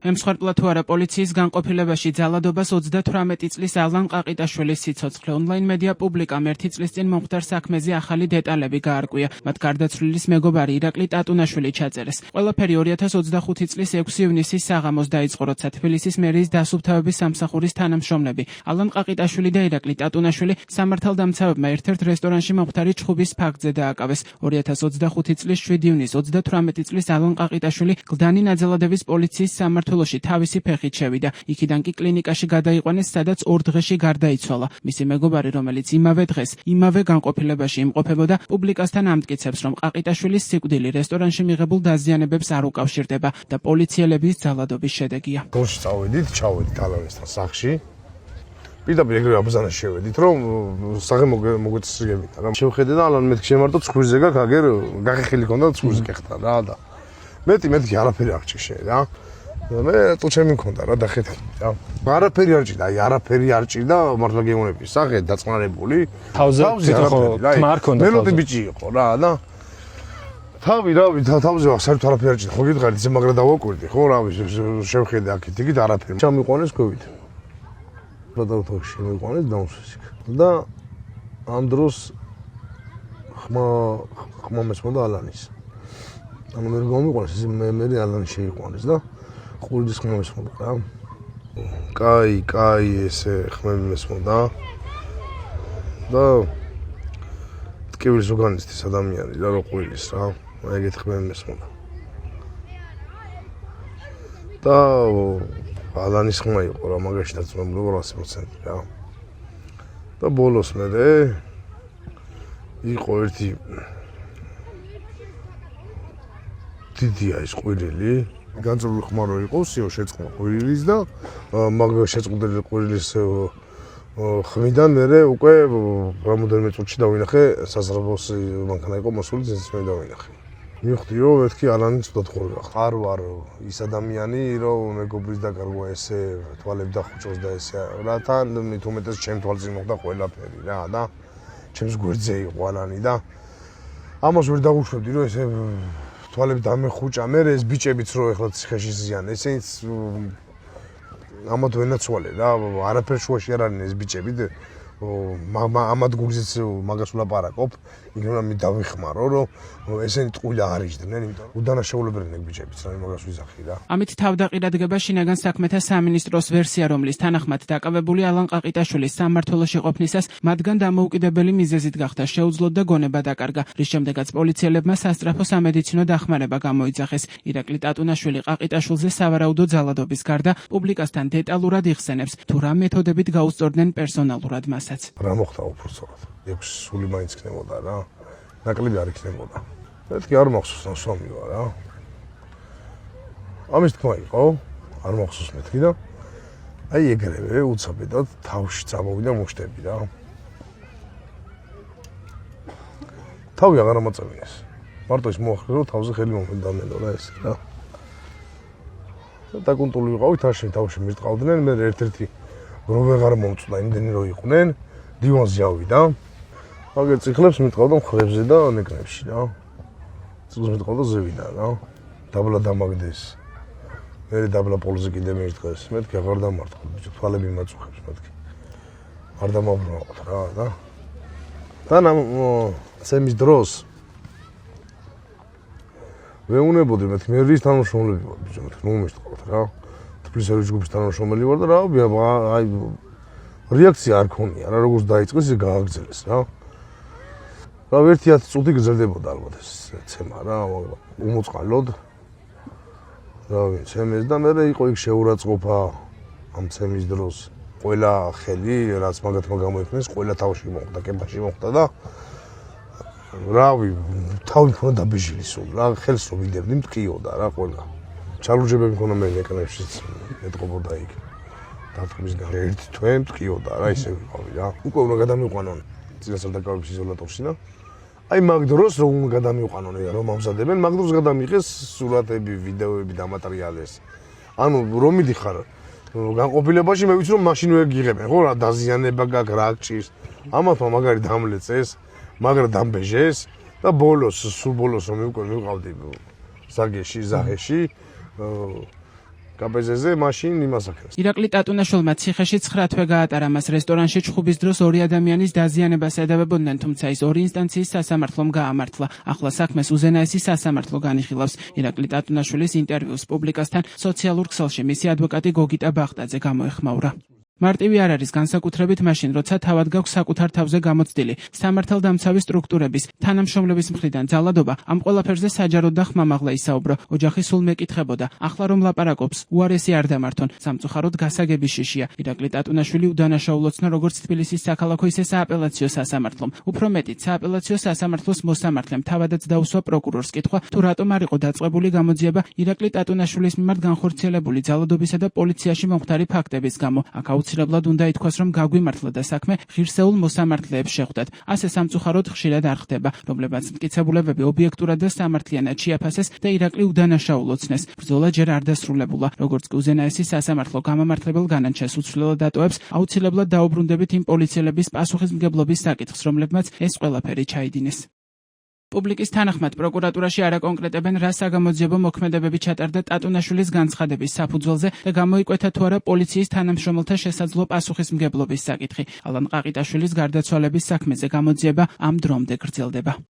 ემსხვერპლა თუ არა პოლიციის განყოფილებაში ძალადობას 38 წლის ალან ყაყიტაშვილის სიცოცხლე. ონლაინ მედია პუბლიკამ 1 წლის წინ მომხდარ საქმეზე ახალი დეტალები გაარკვია. მათ გარდაცვლილის მეგობარი ირაკლი ტატუნაშვილი ჩაწერეს. ყველაფერი 2025 წლის 6 ივნისის საღამოს დაიწყო, როცა თბილისის მერიის დასუფთავების სამსახურის თანამშრომლები ალან ყაყიტაშვილი და ირაკლი ტატუნაშვილი სამართალდამცავებმა ერთ-ერთ რესტორანში მომხდარი ჩხუბის ფაქტზე დააკავეს. 2025 წლის 7 ივნის 38 წლის ალან ყაყიტაშვილი გლდანი ნაძალადების პოლიციის სამმართველოში თავისი ფეხით შევიდა. იქიდან კი კლინიკაში გადაიყვანეს, სადაც 2 დღეში გარდაიცვალა. მისი მეგობარი, რომელიც იმავე დღეს, იმავე განყოფილებაში იმყოფებოდა, პუბლიკასთან ამტკიცებს, რომ ყაყიტაშვილის სიკვდილი რესტორანში მიღებულ დაზიანებებს არ უკავშირდება და პოლიციელების ძალადობის შედეგია. გულში წავედით, ჩავედით ალანესთან სახლში. პირდაპირ ეგრევე აბზანაში შევედით, რომ სახე მოგვეწესრიგებინა რა. შევხედე და ალან მეთქი შემარტო ცხვირზე გაქვს, აგერ გახეხილი ქონდა ცხვირზე კეხტა რა და მეთქი არაფერი არ ჭიშე რა. მე თუ ჩემი მქონდა რა დახეთქი რა. არაფერი არ ჭირდა, არაფერი არ ჭირდა, მართლა გეუბნები, სახე დაწყნარებული. თავზე ხო თმა არ ქონდა. მელოდი ბიჭი იყო რა და თავი თავზე საერთოდ არაფერი არ ჭირდა. ხო გითხარით, ისე მაგრა დავაკვირდი, ხო რავი, შევხედე აქეთ იქით არაფერი. ჩამიყვანეს ქვევით. გადავთხოვში შემიყვანეს დაუსვისიქ. და ამ დროს ხმა მესმოდა ალანის. ანუ მე გამიყვანეს, მე ალანი შეიყვანეს და ყურის ხმა მესმოდა რა. კაი ესე ხმები მესმოდა. და ტკივილის ორგანიზმის ადამიანი რა რო ყურის რა. ეგეთ ხმები მესმოდა. და ალანის ხმა იყო რა, მაგაში დაწუნებული 100% რა. და ბოლოს მე იყო ერთი დიდია ის ყვირილი, განწრული ხმა რო იყო, სიო შეწყდა ყვირილის და მაგ შეწყდილი ყვირილის ხმიდან მე უკვე რამოდენიმე წუთში დავინახე საზრაბოს მანქანა იყო მოსული, ძენს მე დავინახე. მივხვდიო, მეთქი ალანი ცუდად ხურდა. არ ვარ ის ადამიანი, რომ მეგობრის დაკარგვა ესე თვალები დახუჭოს და ესე რა თან მithumetes ჩემ თვალზე მოხდა ყველაფერი რა და ჩემს გვერდზე იყო ალანი და ამას ვერ დაგუშვებდი, რომ ესე თვალები დამეხუჭა. მე ეს ბიჭებიც რო ეხლა ციხეში ზიან, ესენიც ამათ ვენაცვალე რა, არაფერ შუაში არ არიან ეს ბიჭები და ამათ გულზეც მაგას ვლაპარაკობ, იქნებ დავიხმარო, რომ ესენი ტყუილი არ იჯდნენ, იმიტომ რომ უდანაშაულებელნი ბიჭებიც რა მაგას ვიზახი რა. ამით თავდაყირადგება შინაგან საქმეთა სამინისტროს ვერსია, რომლის თანახმად დაკავებული ალან ყაყიტაშვილის სამმართველოში ყოფნისას მათგან დამოუკიდებელი მიზეზით გახდა შეუძლოდ და გონება დაკარგა, რის შემდეგაც პოლიციელებმა სასწრაფო სამედიცინო დახმარება გამოიძახეს. ირაკლი ტატუნაშვილი ყაყიტაშვილზე სავარაუდო ძალადობის გარდა პუბლიკასთან დეტალურად იხსენებს, თუ რა მეთოდებით გაუსწორდნენ პერსონალურად მას. რა მოხდა უბრალოდ? 6 სული მაინც ქნებოდა რა. ნაკლები არ იქნებოდა. მეთქი არ მახსოვს ნასვამი ვარ რა. ამის თქმა იყო, არ მახსოვს მეთქი და აი ეგრევე უცაბედად თავში წამოვიდა მოშტები რა. თავი აღარ ამაწევინეს. მარტო ის მოახერხა, რომ თავზე ხელი მომედამენო რა ეს რა. დაკუნტული ვიყავით თავში მირტყავდნენ, მე ერთ-ერთი რომ ვეღარ მომწვდა იმდენი რო იყვნენ, დივანზე ავიდა. აგერ წიხლებს მიტყავდა მხრებზე და ნეკნებში რა. წიხლებს მიტყავდა ზევიდან რა. დაბლა დამაგდეს. მე დაბლა პოლზე კიდე მერტყეს. მეთქი აღარ დამარტყა, ბიჭო თვალები მაწუხებს მეთქი. არ დამაბრუნავთ რა და. და ცემის დროს ვეუნებოდი მეთქი მე რის თანამშრომლები ვარ ბიჭო მეთქი მომიშტყავთ რა. თბილისური ჯგუფის თანამშრომელი ვარ და რა აი რეაქცია არ ქონია რა, როგორც დაიწყეს ის გააგრძელეს რა. რა 1-10 წუთი გრძელდებოდა ალბათ ეს ცემა რა, უმოწყალოდ. რა ვიცემეს და მე იყო იქ შეურაცხყოფა ამ ცემის დროს. ყველა ხელი რაც მაგათმა გამოიქმნეს, ყველა თავში მოხდა, კებაში მოხდა და რავი, თავი მქონდა დაბეჟილი სულ რა, ხელს რო ვიდევდი მტკიოდა რა ყველა. ჩალურჯებები მქონდა მე ეკრანებშიც ეტყობოდა იქ. დათქმისგან ერთი თვე მტკიოდა რა, ისე ვიყავი რა. უკვე უნდა გადამიყვანონ წინასწარ დაკავების იზოლატორში და აი მაგ დროს რომ უნდა გადამიყვანონ რომ ამზადებენ, მაგ დროს გადამიღეს სურათები, ვიდეოები დამატერიალეს. ანუ რომ მიდიხარ განყოფილებაში მე ვიცი რომ მაშინ ვერ გიღებენ, ხო რა დაზიანება გაქვს, რა გჭირს. ამათმა მაგარი დამლეწეს, მაგრა დამბეჟეს და სულ ბოლოს რომ უკვე მივყავდი ზაგეში, ზაჰეში კაპეზეზე მაშინ იმას აქნეს. ირაკლი ტატუნაშვილმა ციხეში 9 თვე გაატარა, მას რესტორანში ჩხუბის დროს 2 ადამიანის დაზიანებას ედავებოდნენ, თუმცა ის 2 ინსტანციის სასამართლომ გაამართლა. ახლა საქმეს უზენაესი სასამართლო განიხილავს. ირაკლი ტატუნაშვილის ინტერვიუს პუბლიკასთან სოციალურ ქსელში მისი ადვოკატი გოგიტა ბახტაძე გამოეხმაურა. მარტივი არ არის განსაკუთრებით მაშინ, როცა თავად გაქვს საკუთარ თავზე გამოცდილი სამართალდამცავი სტრუქტურების თანამშრომლების მხრიდან ძალადობა, ამ ყველაფერზე საჯაროდ და ხმამაღლა ისაუბრო. ოჯახი სულ მეკითხებოდა, ახლა რომ ლაპარაკობს, უარესი არ დამართონ, სამწუხაროდ გასაგები შიშია. ირაკლი ტატუნაშვილი udანაშაულოცნა როგორც თბილისის საქალაქო, ისე სააპელაციო სასამართლომ. უფრო მეტიც, სააპელაციო სასამართლოს მოსამართლემ თავადაც დაუსვა პროკურორს კითხვა, თუ რატომ არ იყო დაწყებული გამოძიება ირაკლი ტატუნაშვილის მიმართ განხორციელებული ძალადობისა და პოლიციაში მომხდარი ფაქტების გამო. აუცილებლად უნდა ითქვას, რომ გაგვიმართლა და საქმე ღირსეულ მოსამართლეებს შეხვდათ. ასე სამწუხაროდ ხშირად არ ხდება, რომლებმაც მტკიცებულებები ობიექტურად და სამართლიანად შეაფასეს და ირაკლი udანაშაულოცნეს. ბრძოლა ჯერ არ დასრულებულა. როგორც კი უზენაესი სასამართლო გამამართლებელ განაჩენს უცვლელად დატოვებს, აუცილებლად დაუბრუნდებით იმ პოლიციელების პასუხისმგებლობის საკითხს, რომლებმაც ეს ყველაფერი ჩაიდინეს. პუბლიკის თანახმად პროკურატურაში არ აკონკრეტებენ, რა საგამოძიებო მოქმედებები ჩატარდა ტატუნაშვილის განცხადების საფუძველზე და გამოიკვეთა თუ არა პოლიციის თანამშრომელთა შესაძლო პასუხისმგებლობის საკითხი. ალან ყაყიტაშვილის გარდაცვალების საქმეზე გამოძიება ამ დრომდე გრძელდება.